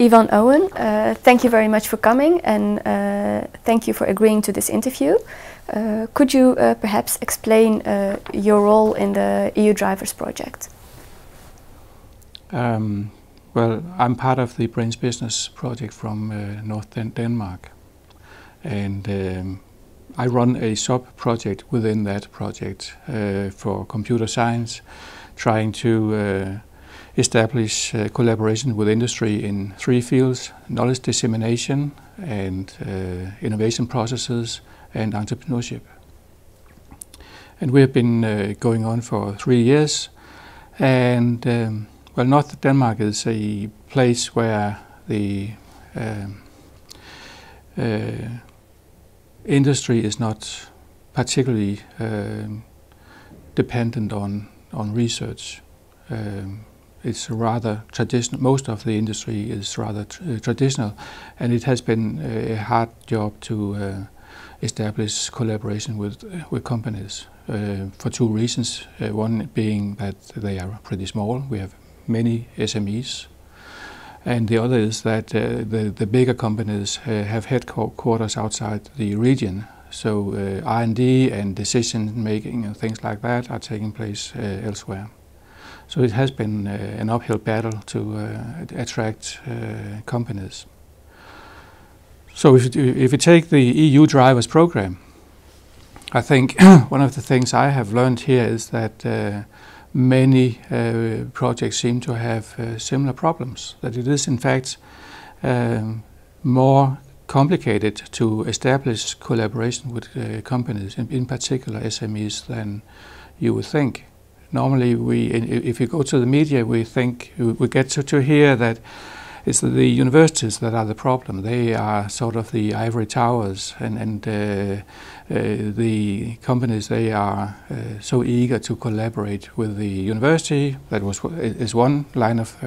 Ivan Aaen, thank you very much for coming, and thank you for agreeing to this interview. Could you perhaps explain your role in the EU Drivers project? Well, I'm part of the BrainsBusiness project from North Denmark, and I run a sub-project within that project for computer science, trying to establish collaboration with industry in 3 fields: knowledge dissemination and innovation processes and entrepreneurship. And we have been going on for 3 years, and well, North Denmark is a place where the industry is not particularly dependent on research. It's rather traditional. Most of the industry is rather traditional, and it has been a hard job to establish collaboration with companies for 2 reasons. One being that they are pretty small. We have many SMEs, and the other is that the bigger companies have headquarters outside the region. So R&D and decision making and things like that are taking place elsewhere. So it has been an uphill battle to attract companies. So if you take the EU Drivers program, I think one of the things I have learned here is that many projects seem to have similar problems, that it is in fact more complicated to establish collaboration with companies, in particular SMEs, than you would think. Normally, if you go to the media, we get to hear that it's the universities that are the problem. They are sort of the ivory towers, and the companies, they are so eager to collaborate with the university. That is one line of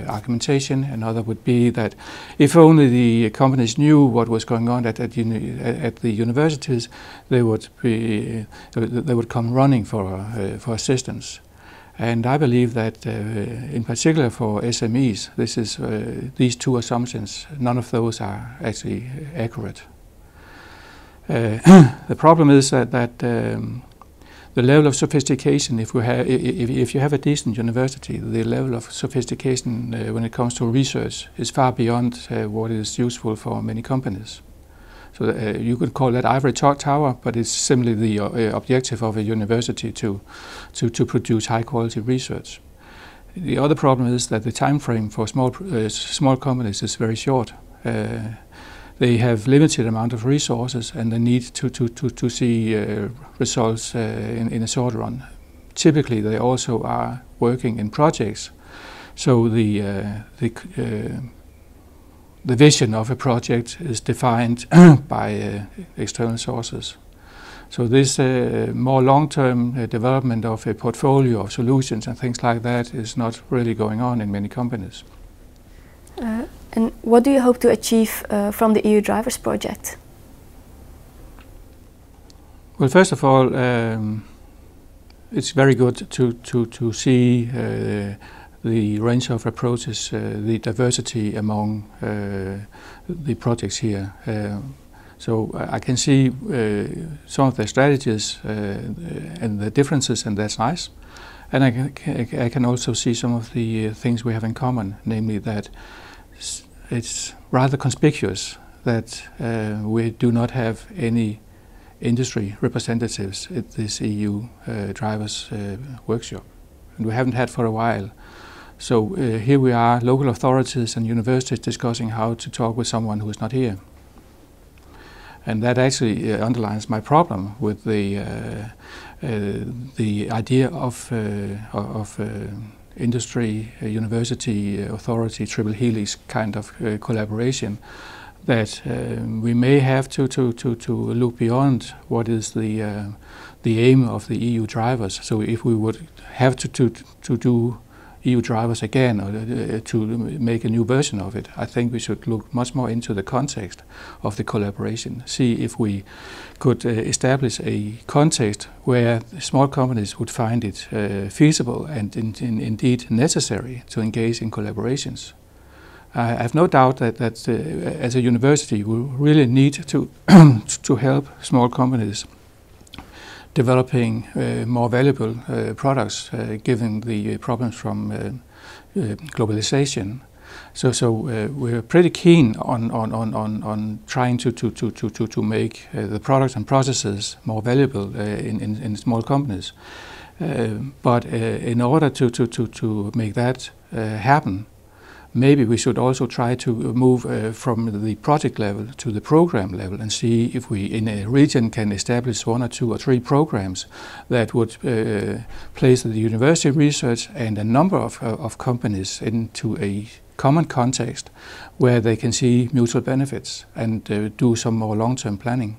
argumentation. Another would be that if only the companies knew what was going on at the universities, they would come running for assistance. And I believe that in particular for SMEs, these 2 assumptions, none of those are actually accurate. The problem is that the level of sophistication, if you have a decent university, the level of sophistication when it comes to research is far beyond what is useful for many companies. So you could call that ivory tower, but it's simply the objective of a university to produce high quality research. The other problem is that the time frame for small companies is very short. They have limited amount of resources, and they need to see results in a short run. Typically, they also are working in projects, so the vision of a project is defined by external sources. So this more long-term development of a portfolio of solutions and things like that is not really going on in many companies. And what do you hope to achieve from the EU Drivers project? Well, first of all, it's very good to see the range of approaches, the diversity among the projects here. So I can see some of the strategies and the differences, and that's nice. And I can also see some of the things we have in common, namely that it's rather conspicuous that we do not have any industry representatives at this EU Drivers workshop, and we haven't had for a while. So here we are, local authorities and universities discussing how to talk with someone who is not here. And that actually underlines my problem with the idea of industry, university, authority, triple helix kind of collaboration, that we may have to look beyond what is the aim of the EU Drivers. So if we would have to do EU Drivers again, or to make a new version of it, I think we should look much more into the context of the collaboration. See if we could establish a context where small companies would find it feasible and indeed necessary to engage in collaborations. I have no doubt that as a university we really need to to help small companies developing more valuable products, given the problems from globalization. So we're pretty keen on trying to make the products and processes more valuable in small companies. But in order to make that happen, maybe we should also try to move from the project level to the program level and see if we in a region can establish 1 or 2 or 3 programs that would place the university research and a number of companies into a common context where they can see mutual benefits and do some more long-term planning.